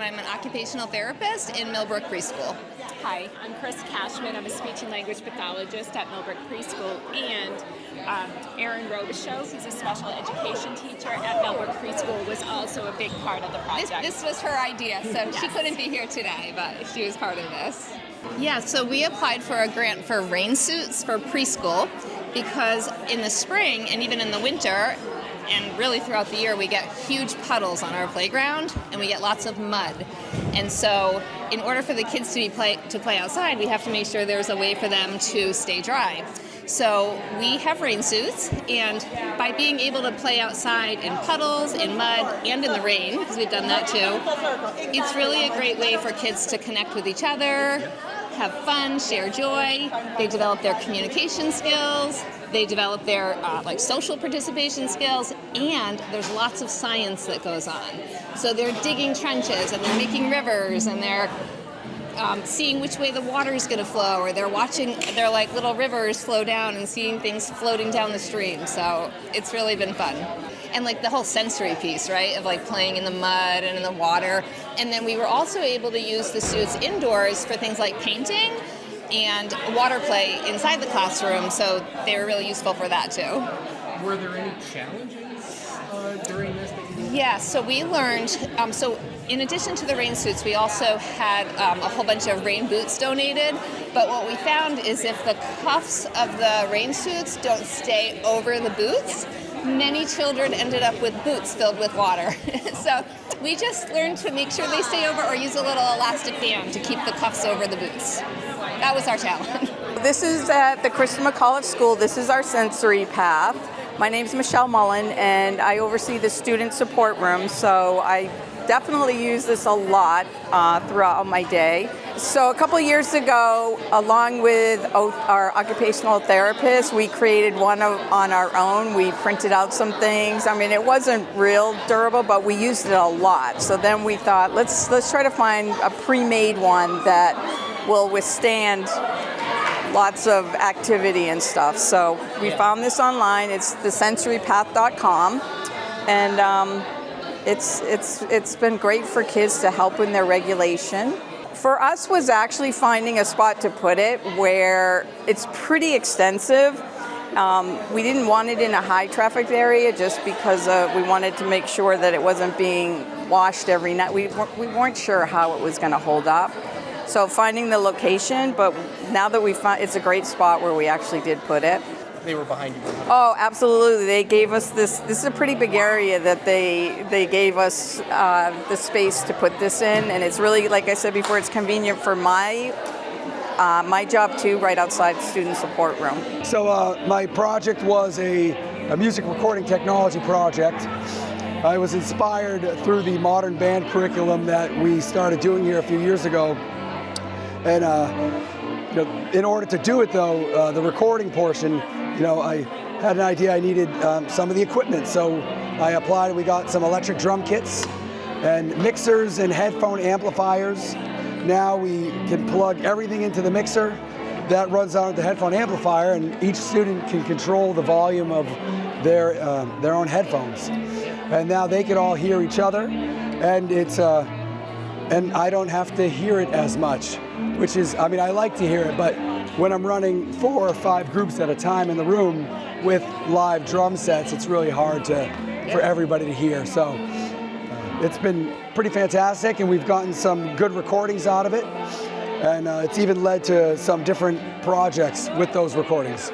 I'm an occupational therapist in Millbrook Preschool. Hi, I'm Chris Cashman. I'm a speech and language pathologist at Millbrook Preschool, and Erin Robichaux, who's a special education teacher at Millbrook Preschool, was also a big part of the project. This was her idea, so she couldn't be here today, but she was part of this. Yeah, so we applied for a grant for rain suits for preschool because in the spring and even in the winter, and really throughout the year, we get huge puddles on our playground and we get lots of mud. And so in order for the kids to play outside, we have to make sure there's a way for them to stay dry. So we have rain suits, and by being able to play outside in puddles, in mud, and in the rain, because we've done that too, it's really a great way for kids to connect with each other, have fun, share joy. They develop their communication skills. They develop their social participation skills, and there's lots of science that goes on. So they're digging trenches, and they're making rivers, and they're seeing which way the water is going to flow, or they're watching their little rivers flow down and seeing things floating down the stream. So it's really been fun. And the whole sensory piece, right, of playing in the mud and in the water. And then we were also able to use the suits indoors for things like painting and water play inside the classroom, so they were really useful for that too. Were there any challenges during this that you did? Yeah, so we learned, so in addition to the rain suits, we also had a whole bunch of rain boots donated, but what we found is if the cuffs of the rain suits don't stay over the boots, many children ended up with boots filled with water. So we just learned to make sure they stay over or use a little elastic band to keep the cuffs over the boots. That was our challenge. This is at the Christian McAuliffe School. This is our sensory path. My name is Michelle Mullen, and I oversee the student support room, so I definitely use this a lot throughout my day. So a couple years ago, along with our occupational therapist, we created one on our own. We printed out some things. I mean, it wasn't real durable, but we used it a lot. So then we thought, let's try to find a pre-made one that will withstand lots of activity and stuff. So we found this online. It's thesensorypath.com, and it's been great for kids to help in their regulation. For us was actually finding a spot to put it where it's pretty extensive. We didn't want it in a high traffic area just because we wanted to make sure that it wasn't being washed every night. We weren't sure how it was going to hold up. So finding the location, but now that we found, it's a great spot where we actually did put it. They were behind you. Oh, absolutely. They gave us this is a pretty big area that they gave us the space to put this in, and it's really, like I said before, it's convenient for my job too, right outside the student support room. So my project was a music recording technology project. I was inspired through the modern band curriculum that we started doing here a few years ago. And in order to do it though, the recording portion, I had an idea I needed some of the equipment. So I applied and we got some electric drum kits and mixers and headphone amplifiers. Now we can plug everything into the mixer. That runs on the headphone amplifier, and each student can control the volume of their own headphones. And now they can all hear each other, and and I don't have to hear it as much, which is, I like to hear it, but when I'm running 4 or 5 groups at a time in the room with live drum sets, it's really hard for everybody to hear. So it's been pretty fantastic, and we've gotten some good recordings out of it, and it's even led to some different projects with those recordings.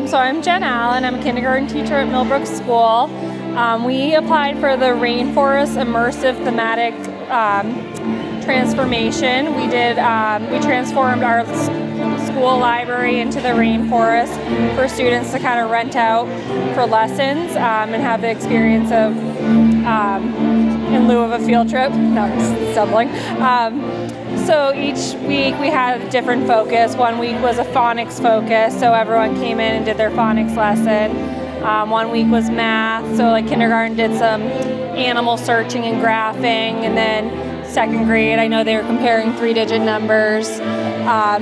So I'm Jen Allen. I'm a kindergarten teacher at Millbrook School. We applied for the Rainforest Immersive Thematic Transformation. We transformed our school library into the rainforest for students to kind of rent out for lessons and have the experience of in lieu of a field trip. No, I'm just stumbling. So each week we had a different focus. One week was a phonics focus, so everyone came in and did their phonics lesson. One week was math, so like kindergarten did some animal searching and graphing, and then second grade, I know they were comparing 3-digit numbers.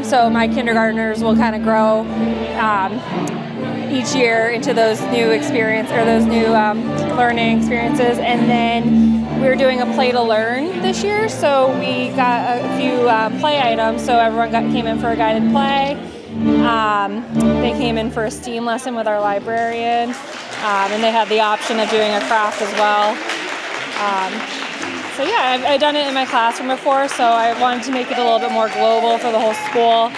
So my kindergartners will kind of grow each year into those new experience or those new learning experiences. And then we're doing a play to learn this year, so we got a few play items. So everyone came in for a guided play. They came in for a STEAM lesson with our librarian, and they had the option of doing a craft as well. So yeah, I've done it in my classroom before, so I wanted to make it a little bit more global for the whole school.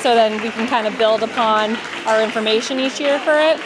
So then we can kind of build upon our information each year for it.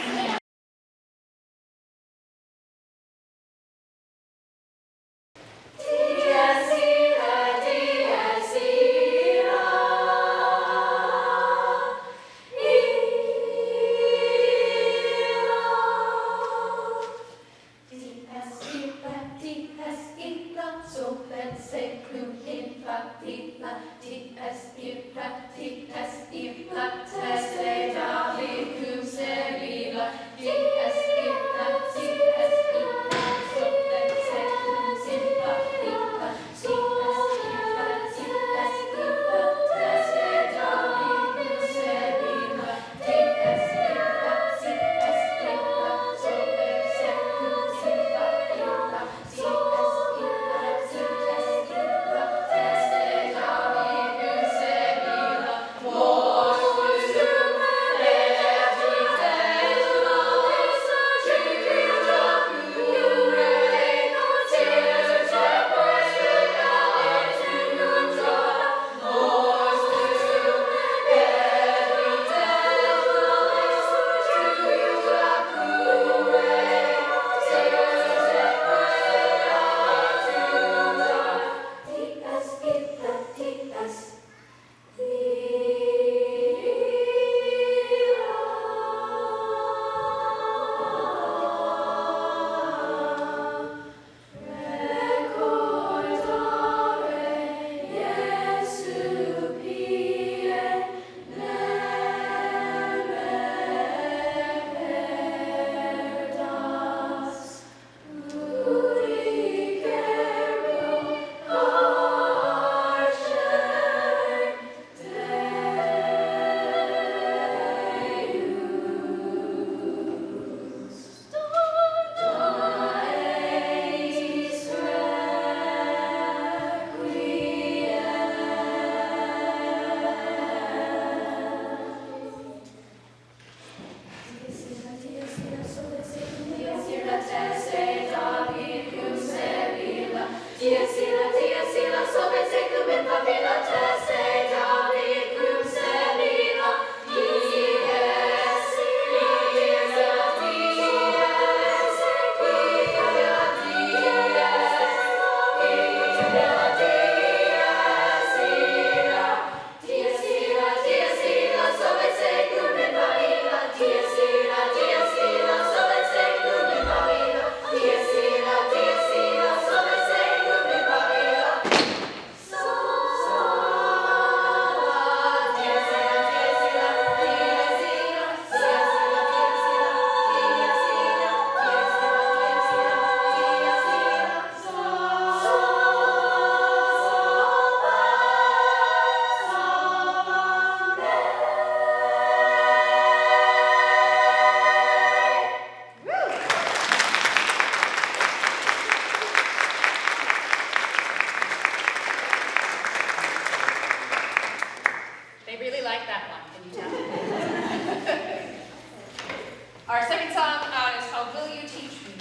Our second song is called Will You Teach Me?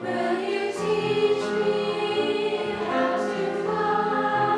Will you teach me how to fly?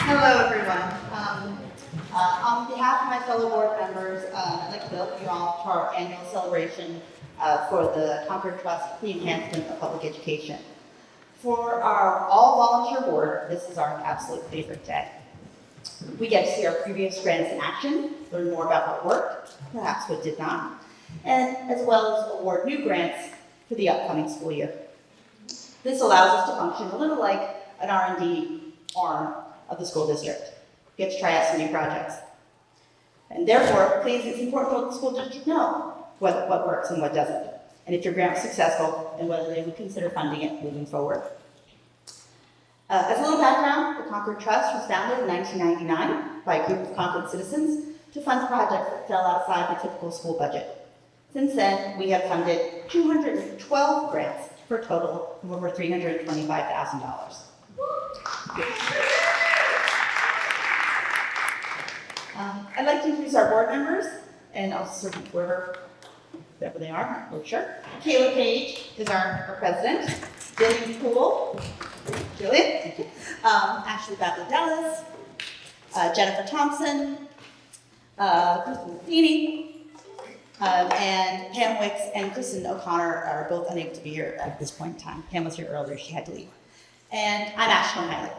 Hello, everyone. On behalf of my fellow board members, I'd like to welcome you all to our annual celebration for the Concord Trust, the Enhancement of Public Education. For our all-volunteer board, this is our absolute favorite day. We get to see our previous grants in action, learn more about what worked, perhaps what did not, and as well as award new grants for the upcoming school year. This allows us to function a little like an R&D arm of the school district. Get to try out some new projects. And therefore, please, it's important for the school district to know what works and what doesn't, and if your grant was successful, and whether they would consider funding it moving forward. As a little background, the Concord Trust was founded in 1999 by a group of Concord citizens to fund projects that fell outside the typical school budget. Since then, we have funded 212 grants for a total of over $325,000. I'd like to introduce our board members, and I'll sort of wherever they are, we're sure. Kayla Page is our president. Jillian Poole, Jillian. Ashley Battledellis, Jennifer Thompson, Kristen Matheny, and Pam Wicks and Kristen O'Connor are both unable to be here at this point in time. Pam was here earlier, she had to leave. And I'm Ashley Miley.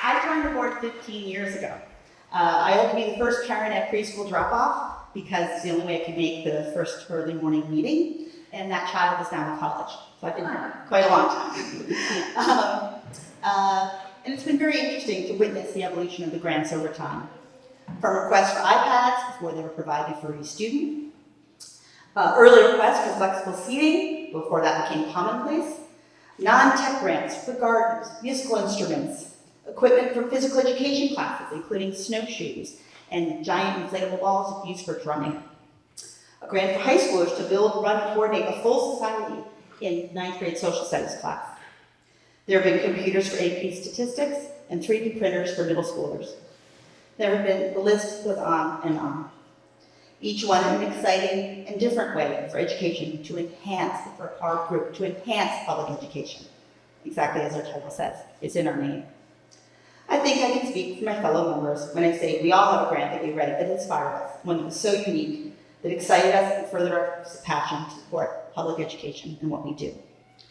I joined the board 15 years ago. I hope to be the first parent at preschool drop-off because it's the only way I could make the first early morning meeting, and that child is now in college. So I've been here quite a long time. And it's been very interesting to witness the evolution of the grants over time. From requests for iPads before they were provided for each student, early requests for flexible seating before that became commonplace, non-tech grants for gardens, musical instruments, equipment for physical education classes, including snowshoes and giant inflatable balls used for drumming. A grant for high schoolers to build, run, and coordinate a full society in 9th grade social studies class. There have been computers for AP statistics and 3D printers for middle schoolers. There have been, the list goes on and on. Each one in an exciting and different way for education to enhance, for our group, to enhance public education. Exactly as our title says, it's in our name. I think I can speak for my fellow members when I say we all have a grant that we read that inspired us, one that was so unique, that excited us and furthered our passion to support public education and what we do.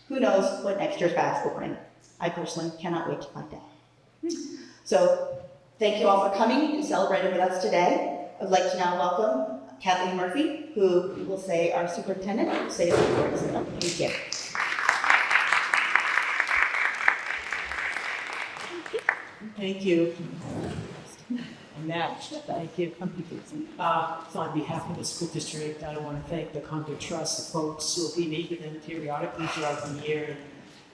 Who knows what next year's batch will bring? I personally cannot wait to find out. So, thank you all for coming and celebrating with us today. I'd like to now welcome Kathleen Murphy, who will say our superintendent, will say a few words. Thank you. Thank you. And that, thank you. So on behalf of the school district, I want to thank the Concord Trust, the folks who will be meeting them periodically throughout the year.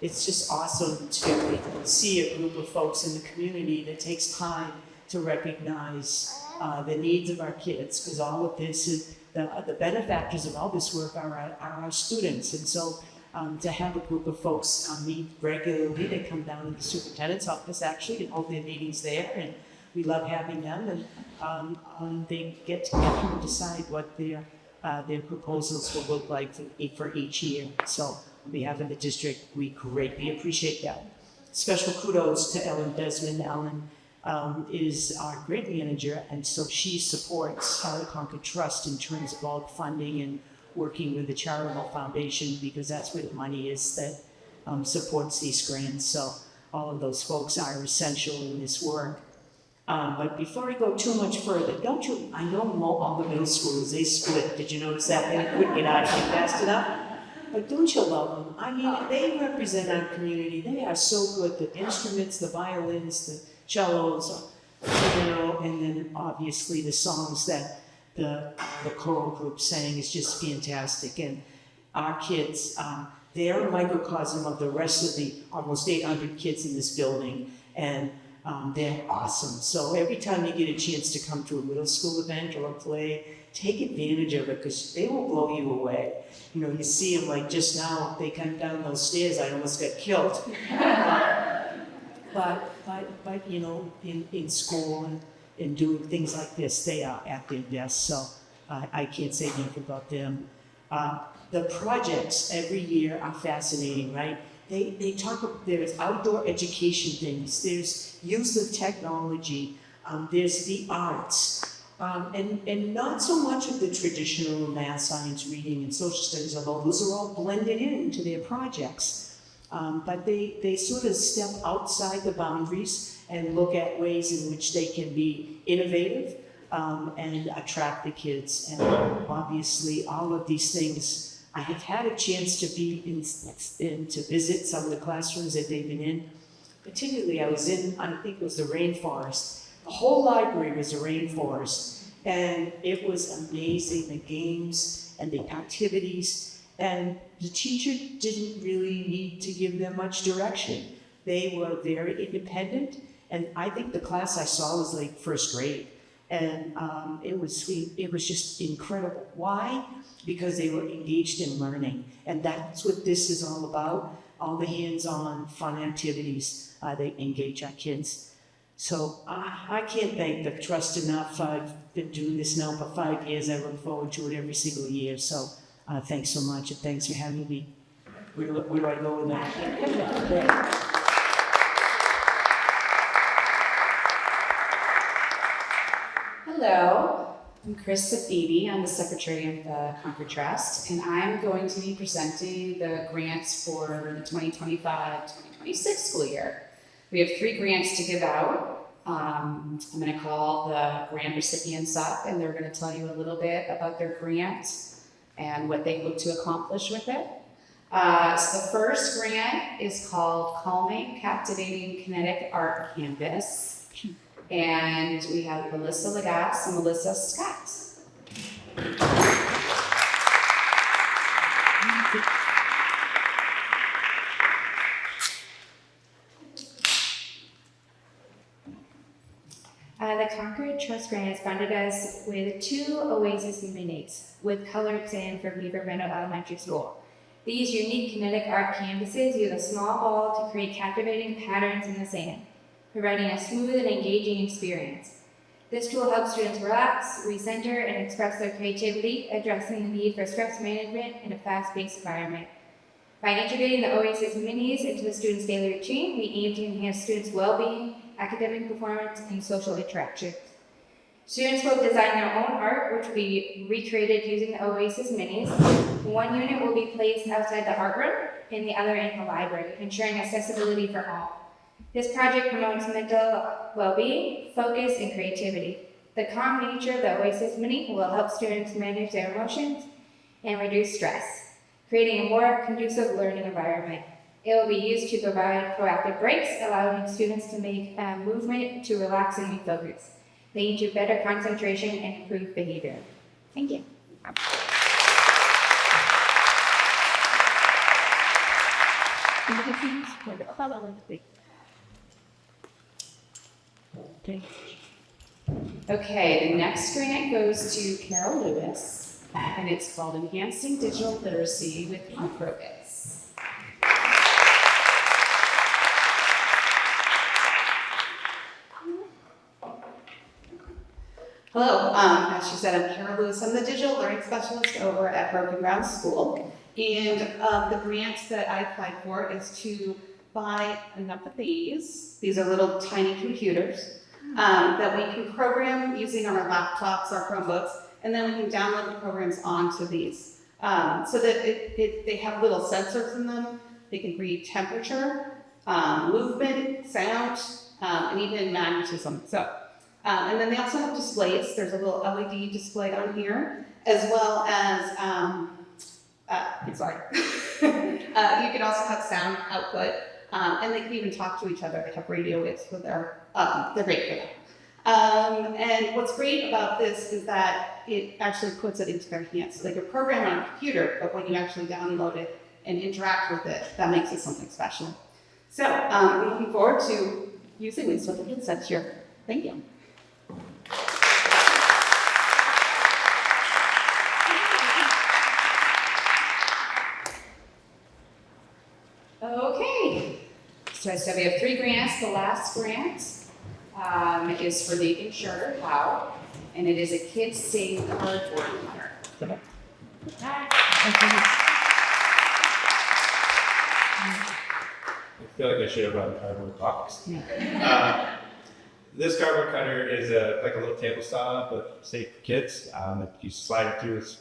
It's just awesome to see a group of folks in the community that takes time to recognize the needs of our kids, because all of this is, the benefactors of all this work are our students. And so to have a group of folks meet regularly, they come down to the superintendent's office actually and hold their meetings there, and we love having them, and they get together and decide what their proposals will look like for each year. So on behalf of the district, we greatly appreciate that. Special kudos to Ellen Desmond. Ellen is our grant manager, and so she supports the Concord Trust in terms of all the funding and working with the charitable foundation, because that's where the money is that supports these grants. So all of those folks are essential in this work. But before I go too much further, I know all the middle schools, they split. Did you notice that? They couldn't get out of here fast enough. But don't you love them? I mean, they represent our community. They are so good. The instruments, the violins, the cellos, and then obviously the songs that the choral group sang is just fantastic. And our kids, they're a microcosm of the rest of the almost 800 kids in this building. And they're awesome. So every time you get a chance to come to a middle school event or a play, take advantage of it, because they will blow you away. You see them like just now, they come down those stairs, I almost got killed. But in school and doing things like this, they are at their best. So I can't say enough about them. The projects every year are fascinating, right? They talk about, there's outdoor education things, there's use of technology, there's the arts, and not so much of the traditional math, science, reading, and social studies, although those are all blended into their projects. But they sort of step outside the boundaries and look at ways in which they can be innovative and attract the kids. And obviously all of these things, I have had a chance to be in to visit some of the classrooms that they've been in. Particularly, I was in, I think it was the rainforest. The whole library was a rainforest, and it was amazing, the games and the activities, and the teacher didn't really need to give them much direction. They were very independent, and I think the class I saw was like first grade. And it was just incredible. Why? Because they were engaged in learning. And that's what this is all about. All the hands-on fun activities that engage our kids. So I can't thank the Trust enough. I've been doing this now for 5 years. I look forward to it every single year. So thanks so much, and thanks for having me. Where do I go with that? Hello, I'm Chris Safibi. I'm the secretary of the Concord Trust, and I'm going to be presenting the grants for the 2025-2026 school year. We have 3 grants to give out. I'm going to call the grant recipients up, and they're going to tell you a little bit about their grant and what they hope to accomplish with it. So the first grant is called Calming, Captivating Kinetic Art Canvas. And we have Melissa Lagasse and Melissa Scott. The Concord Trust grant has funded us with 2 Oasis minis with colored sand from Beaver Meadow Elementary School. These unique kinetic art canvases use a small ball to create captivating patterns in the sand, providing a smooth and engaging experience. This tool helps students relax, recenter, and express their creativity, addressing the need for stress management in a fast-paced environment. By integrating the Oasis minis into the students' daily routine, we aim to enhance students' well-being, academic performance, and social interactions. Students will design their own art, which will be recreated using the Oasis minis. One unit will be placed outside the art room, and the other in the library, ensuring accessibility for all. This project promotes mental well-being, focus, and creativity. The calm nature of the Oasis Mini will help students manage their emotions and reduce stress, creating a more conducive learning environment. It will be used to provide proactive breaks, allowing students to make movement to relax and refocus, leading to better concentration and improved behavior. Thank you. Okay, the next grant goes to Carol Lewis, and it's called Enhancing Digital Literacy with eFocus. Hello, as she said, I'm Carol Lewis. I'm the digital learning specialist over at Broken Ground School. And the grant that I applied for is to buy enough of these. These are little tiny computers that we can program using our laptops, our Chromebooks, and then we can download the programs onto these. so that they have little sensors in them. They can read temperature, movement, sound, and even magnetism. So, and then they also have displays. There's a little LED display on here, as well as, you can also have sound output, and they can even talk to each other. They have radio waves, so they're great for that. And what's great about this is that it actually puts it into their hands. So they can program it on a computer, but when you actually download it and interact with it, that makes it something special. So I'm looking forward to using these with the headsets here. Thank you. Okay, so we have 3 grants. The last grant is for the insured how, and it is a Kids Save cardboard cutter. I feel like I should have brought a cardboard box. This cardboard cutter is like a little table saw, but safe for kids. You slide it through, it's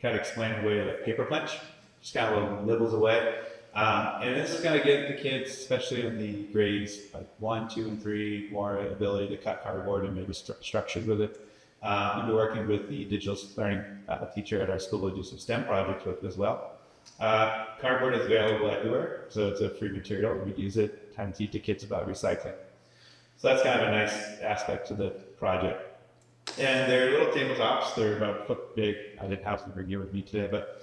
kind of explained away like paper punch, just kind of nibbles away. And this is going to give the kids, especially in the grades like 1, 2, and 3, more ability to cut cardboard and maybe structured with it. I've been working with the digital learning teacher at our school to do some STEM projects with it as well. Cardboard is available everywhere, so it's a free material. We use it, time to teach the kids about recycling. So that's kind of a nice aspect to the project. And they're little tabletops. They're about a foot big. I didn't have them bring here with me today, but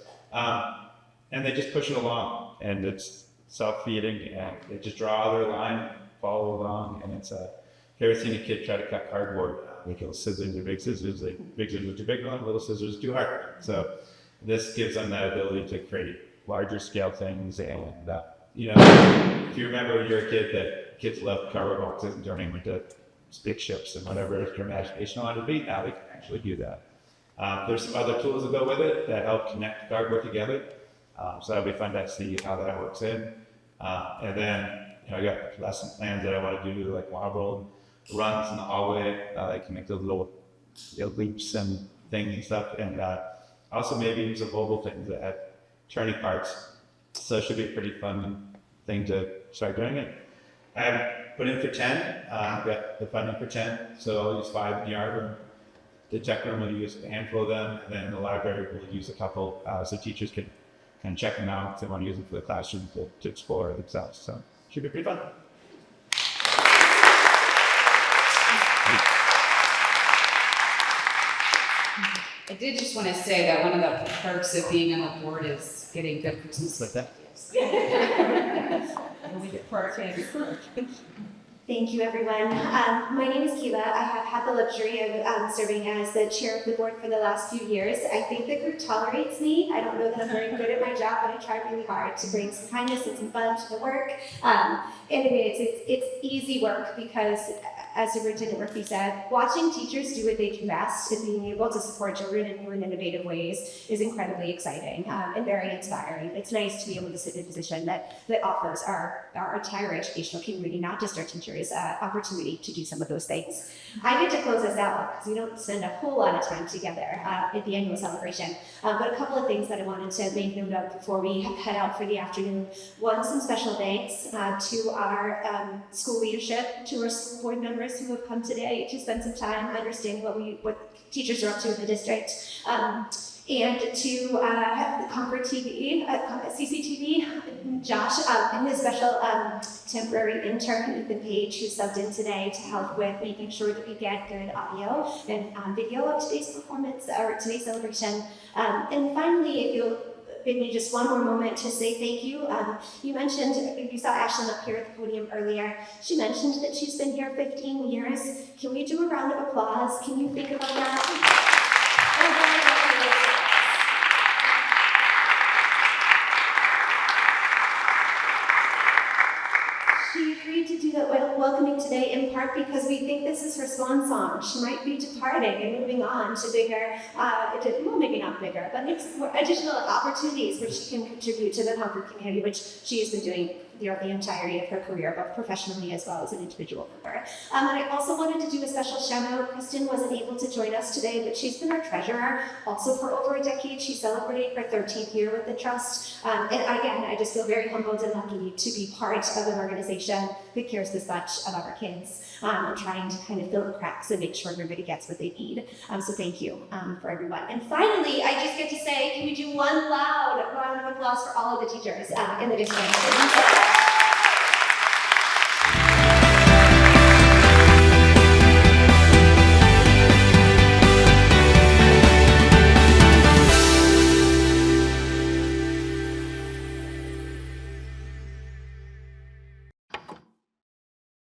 and they just push it along, and it's self-feeding, and they just draw their line, follow along, and it's if you ever seen a kid try to cut cardboard, like little scissors or big scissors, like big scissors are too big one, little scissors are too hard. So this gives them that ability to create larger scale things, and you know, if you remember when you were a kid that kids love cardboard boxes and turning them into spaceships and whatever your imagination wanted to be, now they can actually do that. There's some other tools that go with it that help connect cardboard together. So that'll be fun to see how that works in. And then, you know, I got lesson plans that I want to do, like wobble runs in the hallway. I can make those little leaps and things and stuff. And also maybe use some mobile things that have turning parts. So it should be a pretty fun thing to start doing it. I have put in for 10. I've got the funding for 10. So I'll use 5 in the art room. The tech room will use a handful of them. And then the library will use a couple so teachers can and check them out if they want to use them for the classroom to explore themselves. So it should be pretty fun. I did just want to say that one of the perks of being on the board is getting good Christmas like that. We get for our family first. Thank you, everyone. My name is Keela. I have had the luxury of serving as the chair of the board for the last few years. I think the group tolerates me. I don't know that I'm very good at my job, but I try really hard to bring some kindness and some fun to the work. And it's easy work because, as Superintendent Murphy said, watching teachers do what they do best and being able to support children in new and innovative ways is incredibly exciting and very inspiring. It's nice to be able to sit in a position that offers our entire educational community, not just our teachers, opportunity to do some of those things. I get to close us out because we don't spend a whole lot of time together at the annual celebration. But a couple of things that I wanted to make note of before we head out for the afternoon. One, some special thanks to our school leadership, to our school board members who have come today to spend some time understanding what teachers are up to in the district, and to the Concord TV, CCTV, Josh, and his special temporary intern, Ethan Page, who subbed in today to help with making sure that we get good audio and video of today's performance or today's celebration. And finally, if you'll give me just one more moment to say thank you. You mentioned, you saw Ashlyn up here at the podium earlier. She mentioned that she's been here 15 years. Can we do a round of applause? Can you think about that? She agreed to do that welcoming today in part because we think this is her swan song. She might be departing and moving on to bigger, well, maybe not bigger, but more additional opportunities where she can contribute to the Concord community, which she has been doing throughout the entirety of her career, both professionally as well as an individual member. And I also wanted to do a special shout out. Kristen wasn't able to join us today, but she's been our treasurer also for over a decade. She's celebrating her 13th year with the Trust. And again, I just feel very humbled and lucky to be part of an organization that cares this much about our kids and trying to kind of fill the cracks and make sure everybody gets what they need. So thank you for everyone. And finally, I just get to say, can we do one loud round of applause for all of the teachers in the district?